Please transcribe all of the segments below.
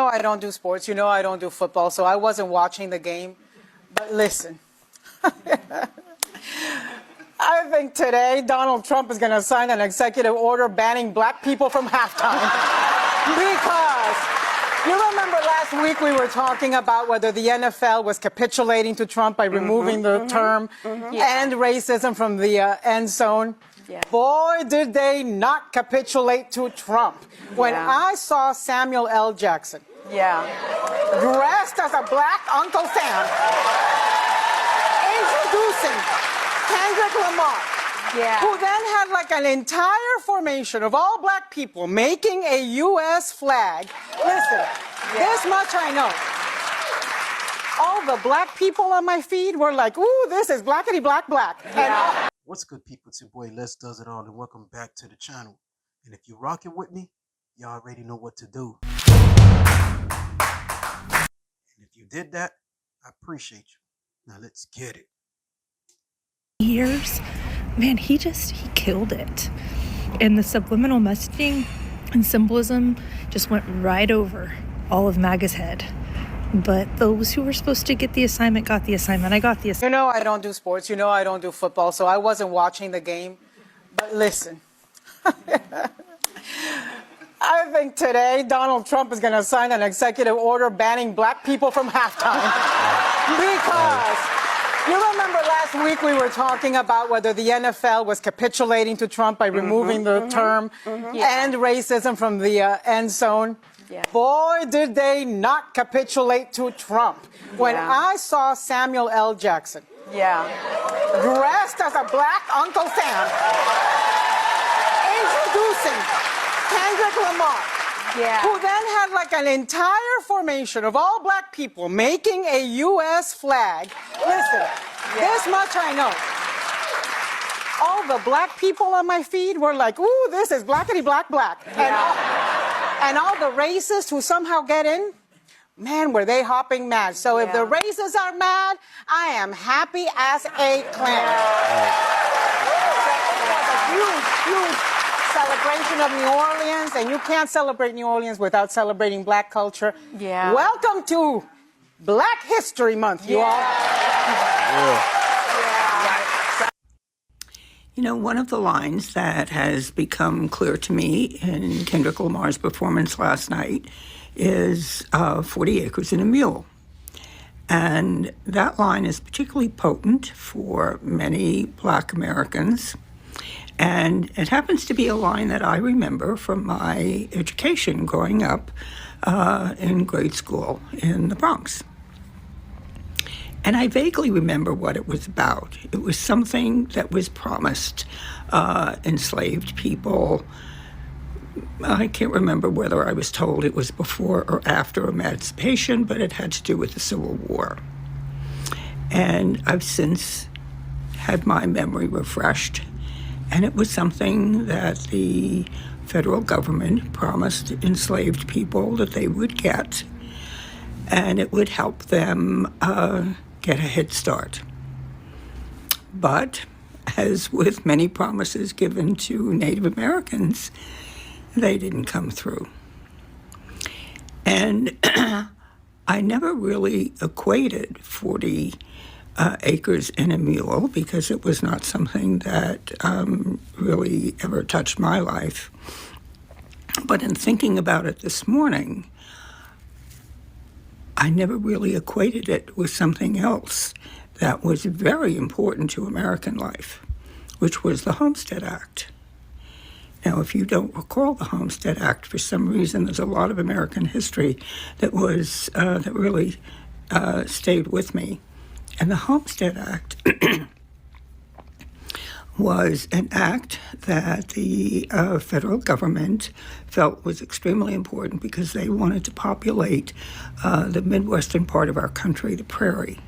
I don't do sports. You know I don't do football, so I wasn't watching the game. But listen, I think today Donald Trump is going to sign an executive order banning black people from halftime. Because you remember last week we were talking about whether the NFL was capitulating to Trump by removing the term "end racism" from the end zone. Yeah. Boy, did they not capitulate to Trump. When I saw Samuel L. Jackson dressed as a black Uncle Sam introducing Kendrick Lamar, who then had like an entire formation of all black people making a U.S. flag. Listen, this much I know. All the black people on my feed were like, ooh, this is blackity black black. And what's good, people? It's your boy Les Does It All, and welcome back to the channel. And if you're rocking with me, you already know what to do. And if you did that, I appreciate you. Now let's get it. Years, man, he killed it. And the subliminal messaging and symbolism just went right over all of MAGA's head. But those who were supposed to get the assignment got the assignment. I got the assignment. you know I don't do sports. You know I don't do football, so I wasn't watching the game. But listen, I think today Donald Trump is going to sign an executive order banning black people from halftime. Because you remember last week we were talking about whether the NFL was capitulating to Trump by removing the term "end racism" from the end zone. Boy, did they not capitulate to Trump. When I saw Samuel L. Jackson dressed as a black Uncle Sam introducing Kendrick Lamar, who then had like an entire formation of all black people making a U.S. flag. Listen, this much I know. All the black people on my feed were like, ooh, this is blackity black black. And all the racists who somehow get in, man, were they hopping mad. So if the racists are mad, I am happy as a clam. It was a huge celebration of New Orleans, and you can't celebrate New Orleans without celebrating black culture. Welcome to Black History Month, you all. You know, one of the lines that has become clear to me in Kendrick Lamar's performance last night is 40 acres and a mule. And that line is particularly potent for many black Americans. And it happens to be a line that I remember from my education growing up in grade school in the Bronx. And I vaguely remember what it was about. It was something that was promised enslaved people. I can't remember whether I was told it was before or after emancipation, but it had to do with the Civil War. And I've since had my memory refreshed. And it was something that the federal government promised enslaved people that they would get. And it would help them get a head start. But as with many promises given to Native Americans, they didn't come through. And I never really equated 40 acres and a mule because it was not something that really ever touched my life. But in thinking about it this morning, I never really equated it with something else that was very important to American life, which was the Homestead Act. Now, if you don't recall the Homestead Act, for some reason, there's a lot of American history that was that really stayed with me. And the Homestead Act was an act that the federal government felt was extremely important because they wanted to populate the Midwestern part of our country, the prairie.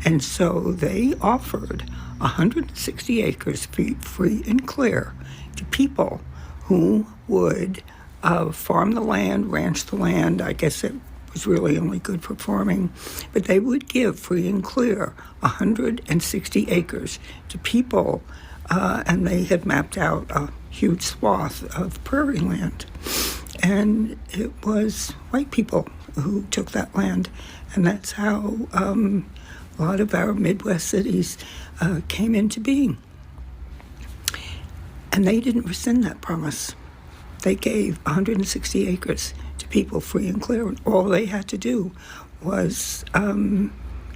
And so they offered 160 acres free and clear to people who would farm the land, ranch the land. I guess it was really only good for farming, but they would give free and clear 160 acres to people. And they had mapped out a huge swath of prairie land. And it was white people who took that land. And that's how a lot of our Midwest cities came into being. And they didn't rescind that promise. They gave 160 acres to people free and clear, and all they had to do was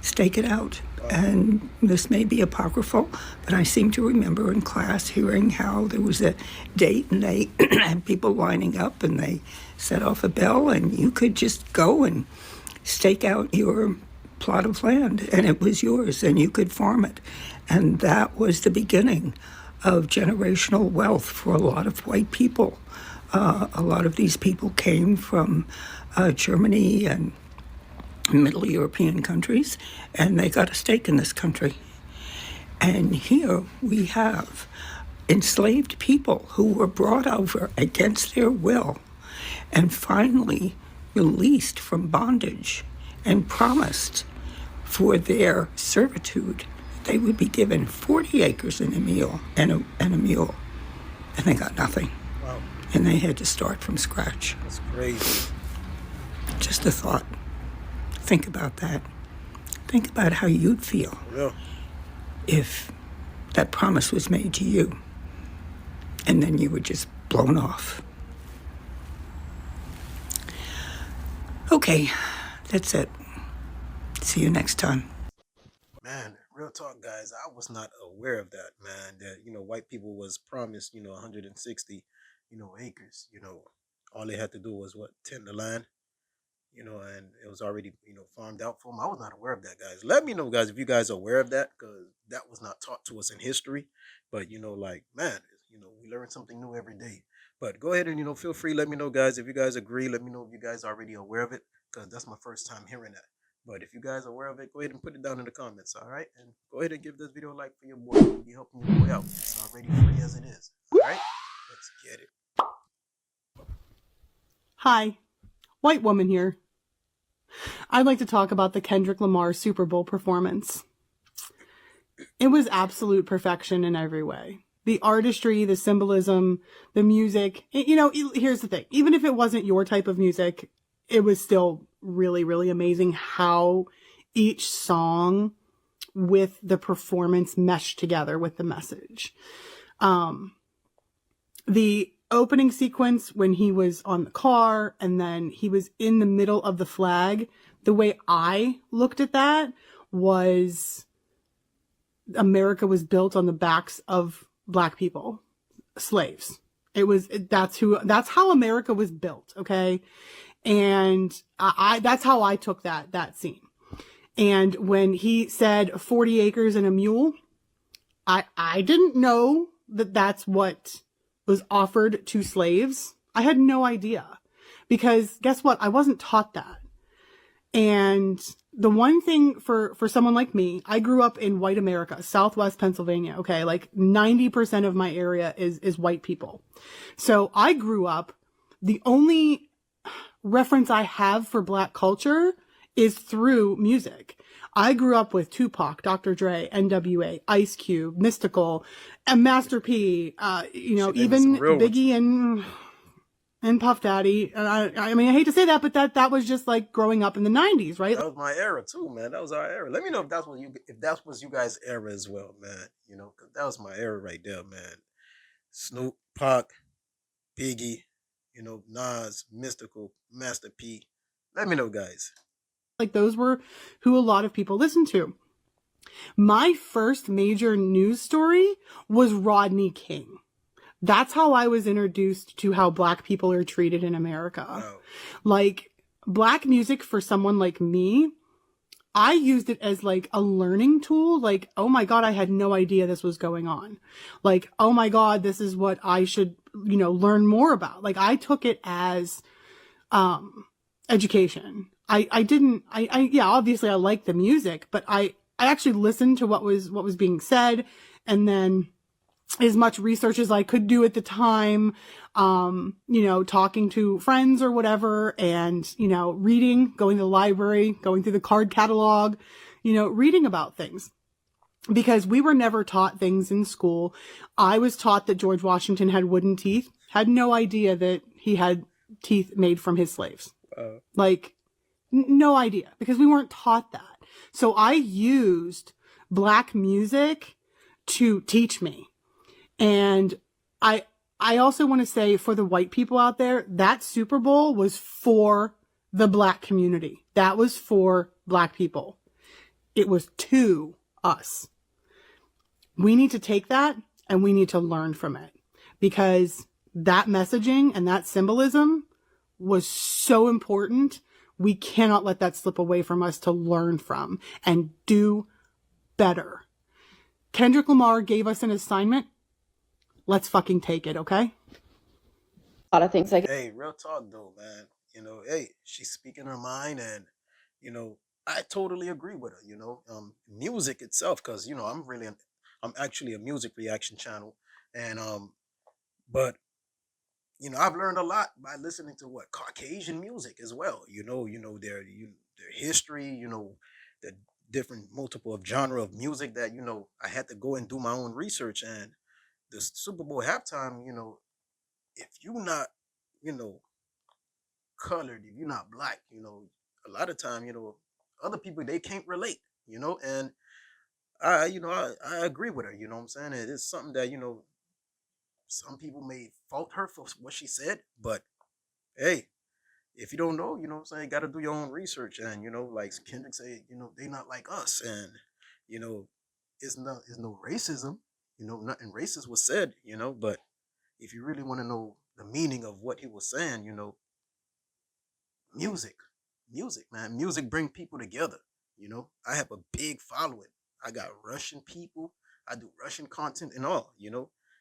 stake it out. And this may be apocryphal, but I seem to remember in class hearing how there was a date and they had people lining up and they set off a bell and you could just go and stake out your plot of land and it was yours and you could farm it. And that was the beginning of generational wealth for a lot of white people. A lot of these people came from Germany and Middle European countries, and they got a stake in this country. And here we have enslaved people who were brought over against their will and finally released from bondage and promised for their servitude they would be given 40 acres and a mule, and a mule, and they got nothing. Wow. And they had to start from scratch. That's crazy. Just a thought. Think about that. Think about how you'd feel if that promise was made to you and then you were just blown off. Okay, that's it. See you next time. Man, real talk, guys. I was not aware of that, man. That, white people was promised, 160, acres. All they had to do was tend the land. And it was already, farmed out for them. I was not aware of that, guys. Let me know, guys, if you guys are aware of that, because that was not taught to us in history. But, man, we learn something new every day. But go ahead and, feel free. Let me know, guys, if you guys agree. Let me know if you guys are already aware of it, because that's my first time hearing that. But if you guys are aware of it, go ahead and put it down in the comments, all right? And go ahead and give this video a like for your boy. We'll be helping your boy out. It's already free as it is, all right? Let's get it. Hi, white woman here. I'd like to talk about the Kendrick Lamar Super Bowl performance. It was absolute perfection in every way. The artistry, the symbolism, the music. Here's the thing. Even if it wasn't your type of music, it was still really, really amazing how each song with the performance meshed together with the message. The opening sequence when he was on the car and then he was in the middle of the flag, the way I looked at that was America was built on the backs of black people, slaves. That's how America was built. Okay. And that's how I took that scene. And when he said 40 acres and a mule, I didn't know that that's what was offered to slaves. I had no idea, because guess what? I wasn't taught that. And the one thing for someone like me, I grew up in white America, Southwest Pennsylvania. Okay. Like 90% of my area is white people. So I grew up, the only reference I have for black culture is through music. I grew up with Tupac, Dr. Dre, NWA, Ice Cube, Mystical, and Master P, even Biggie and Puff Daddy. I mean, I hate to say that, but that was just like growing up in the 90s, right? That was my era too, man. That was our era. Let me know if that was you guys' era as well, man. Because that was my era right there, man. Snoop, Pac, Biggie, Nas, Mystical, Master P. Let me know, guys. Like those were who a lot of people listened to. My first major news story was Rodney King. That's how I was introduced to how black people are treated in America. Wow. Like black music for someone like me, I used it as like a learning tool. Like, oh my God, I had no idea this was going on. Like, oh my God, this is what I should, learn more about. Like I took it as, education. Obviously I liked the music, but I actually listened to what was being said, and then as much research as I could do at the time, talking to friends or whatever, and, reading, going to the library, going through the card catalog, reading about things. Because we were never taught things in school. I was taught that George Washington had wooden teeth, had no idea that he had teeth made from his slaves. No idea, because we weren't taught that. So I used Black music to teach me. And I also want to say, for the white people out there, that Super Bowl was for the Black community. That was for Black people. It was to us. We need to take that and we need to learn from it, because that messaging and that symbolism was so important. We cannot let that slip away from us to learn from and do better. Kendrick Lamar gave us an assignment. Let's fucking take it, okay? A lot of things like Hey, real talk though, man. Hey, she's speaking her mind, and I totally agree with her. Music itself, because I'm actually a music reaction channel, and but I've learned a lot by listening to what Caucasian music as well. Their history, the different multiple of genre of music that I had to go and do my own research. And the Super Bowl halftime, if you're not, you know, colored, if you're not black, a lot of time, other people they can't relate, and I agree with her, you know what I'm saying? It is something that, some people may fault her for what she said, but hey, if you don't know, you know what I'm saying, you gotta do your own research. And like Kendrick said, they not like us. And you know, it's no racism, nothing racist was said, but if you really want to know the meaning of what he was saying, music, man, music bring people together. I have a big following. I got Russian people, I do Russian content and all.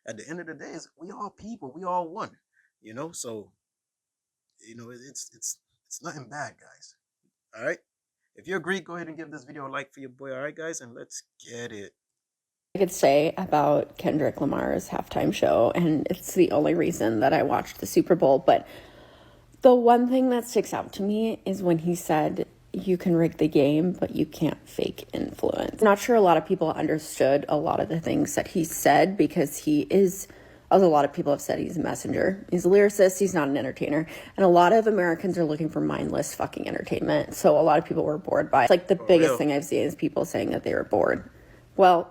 At the end of the day, we all people, we all one. So it's nothing bad, guys. All right. If you agree, go ahead and give this video a like for your boy. All right, guys, and let's get it. I could say about Kendrick Lamar's halftime show, and it's the only reason that I watched the Super Bowl. But the one thing that sticks out to me is when he said, you can rig the game, but you can't fake influence. Not sure a lot of people understood a lot of the things that he said, because he is, as a lot of people have said, he's a messenger. He's a lyricist, he's not an entertainer. And a lot of Americans are looking for mindless fucking entertainment. So a lot of people were bored by it. It's like the biggest thing I've seen is people saying that they were bored. Well,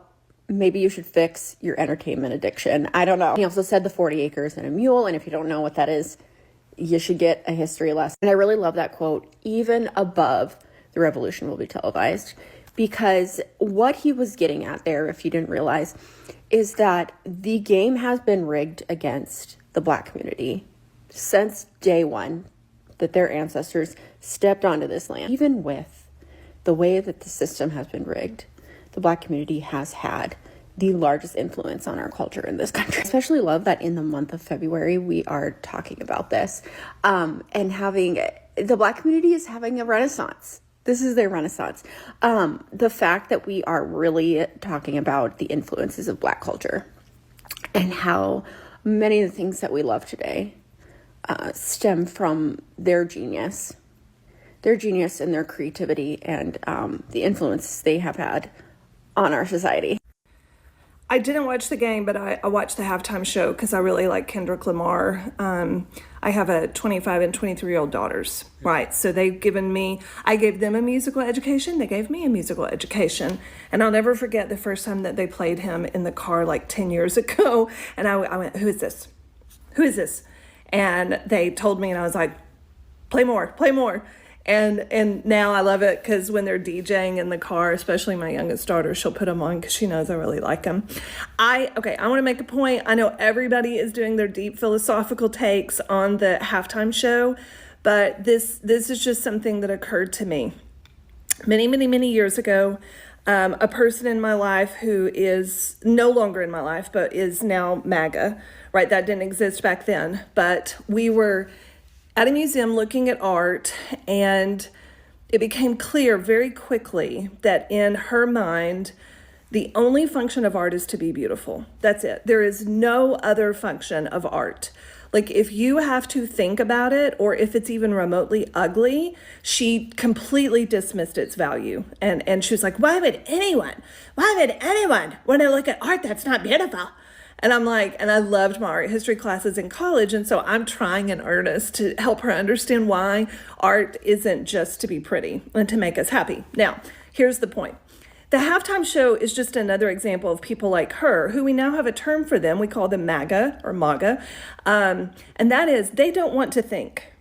maybe you should fix your entertainment addiction. I don't know. He also said the 40 acres and a mule. And if you don't know what that is, you should get a history lesson. And I really love that quote, even above the revolution will be televised, because what he was getting at there, if you didn't realize, is that the game has been rigged against the Black community since day one that their ancestors stepped onto this land. Even with the way that the system has been rigged, the Black community has had the largest influence on our culture in this country. I especially love that in the month of February, we are talking about this, and the Black community is having a renaissance. This is their renaissance. The fact that we are really talking about the influences of Black culture and how many of the things that we love today stem from their genius and their creativity and the influence they have had on our society. I didn't watch the game, but I watched the halftime show because I really like Kendrick Lamar. I have a 25 and 23-year-old daughters, right? So I gave them a musical education. They gave me a musical education. And I'll never forget the first time that they played him in the car like 10 years ago. And I went, who is this? Who is this? And they told me, and I was like, play more, play more. And now I love it because when they're DJing in the car, especially my youngest daughter, she'll put them on because she knows I really like them. I want to make a point. I know everybody is doing their deep philosophical takes on the halftime show, but this is just something that occurred to me many, many, many years ago. A person in my life who is no longer in my life, but is now MAGA, right? That didn't exist back then, but we were at a museum looking at art, and it became clear very quickly that in her mind, the only function of art is to be beautiful. That's it. There is no other function of art. Like, if you have to think about it, or if it's even remotely ugly, she completely dismissed its value. And she was like, why would anyone want to look at art that's not beautiful? And I'm like, and I loved my art history classes in college. And so I'm trying in earnest to help her understand why art isn't just to be pretty and to make us happy. Now, here's the point. The halftime show is just another example of people like her, who we now have a term for them. We call them MAGA or MAGA. And that is, they don't want to think.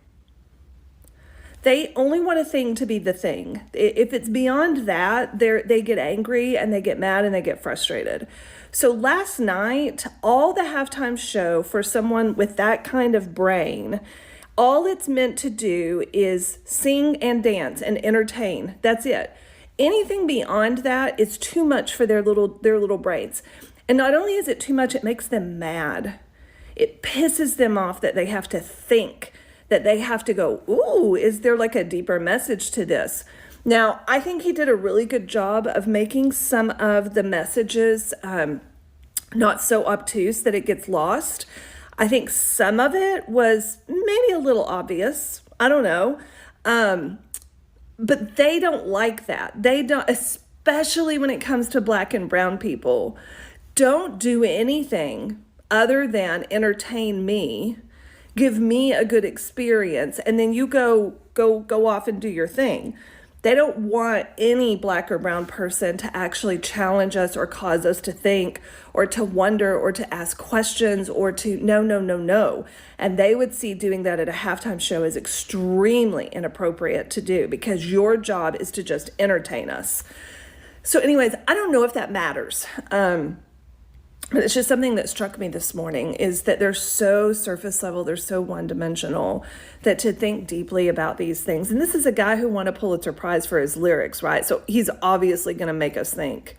They only want a thing to be the thing. If it's beyond that, they get angry and they get mad and they get frustrated. So last night, all the halftime show for someone with that kind of brain, all it's meant to do is sing and dance and entertain. That's it. Anything beyond that is too much for their little brains. And not only is it too much, it makes them mad. It pisses them off that they have to think, that they have to go, ooh, is there like a deeper message to this? Now, I think he did a really good job of making some of the messages not so obtuse that it gets lost. I think some of it was maybe a little obvious. I don't know. But they don't like that. They don't, especially when it comes to Black and brown people, don't do anything other than entertain me, give me a good experience, and then you go off and do your thing. They don't want any Black or brown person to actually challenge us or cause us to think or to wonder or to ask questions or to no. And they would see doing that at a halftime show as extremely inappropriate to do, because your job is to just entertain us. So anyways, I don't know if that matters. But it's just something that struck me this morning, is that they're so surface level, they're so one-dimensional, that to think deeply about these things. And this is a guy who won a Pulitzer Prize for his lyrics, right? So he's obviously going to make us think.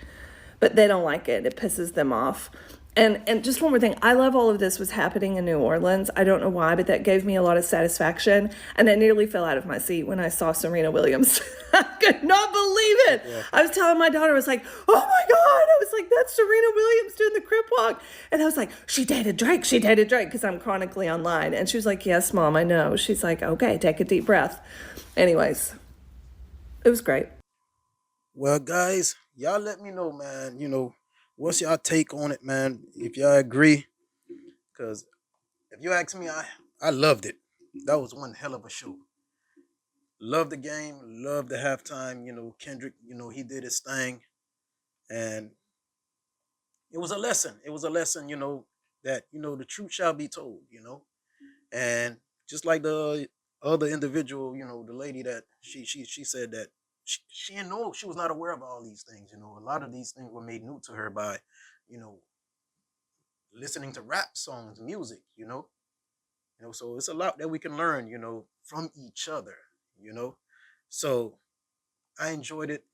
But they don't like it. It pisses them off. And just one more thing. I love all of this was happening in New Orleans. I don't know why, but that gave me a lot of satisfaction. And I nearly fell out of my seat when I saw Serena Williams. I could not believe it. Yeah. I was telling my daughter, I was like, oh my God. I was like, that's Serena Williams doing the crip walk. And I was like, she dated Drake, because I'm chronically online. And she was like, yes, Mom, I know. She's like, okay, take a deep breath. Anyways, it was great. Well, guys, y'all let me know, man. What's y'all take on it, man? If y'all agree, because if you ask me, I loved it. That was one hell of a show. Loved the game, loved the halftime. Kendrick, he did his thing, and it was a lesson. It was a lesson, that the truth shall be told. And just like the other individual, the lady that she said that. She didn't know, she was not aware of all these things. A lot of these things were made new to her by, listening to rap songs, music, so it's a lot that we can learn, from each other, so I enjoyed it,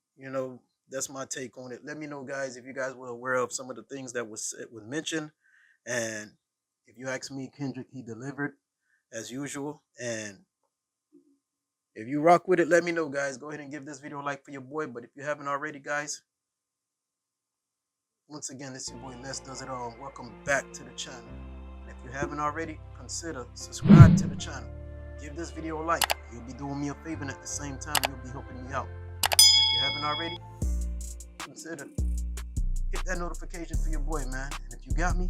that's my take on it. Let me know, guys, if you guys were aware of some of the things that was mentioned, and if you ask me, Kendrick, he delivered as usual, and if you rock with it, let me know, guys. Go ahead and give this video a like for your boy. But if you haven't already, guys, once again, this is your boy Les Does It All. Welcome back to the channel. And if you haven't already, consider subscribe to the channel. Give this video a like. You'll be doing me a favor, and at the same time, you'll be helping me out. If you haven't already, consider hit that notification for your boy, man. And if you got me,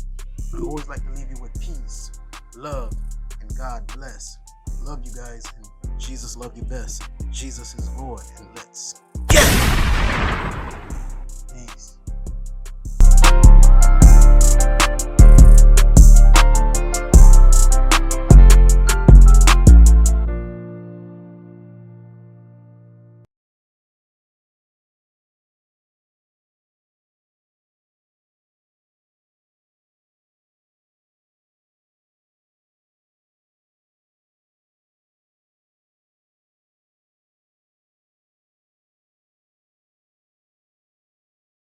I always like to leave you with peace, love, and God bless. Love you guys, and Jesus love you best. Jesus is Lord, and let's get it. Peace.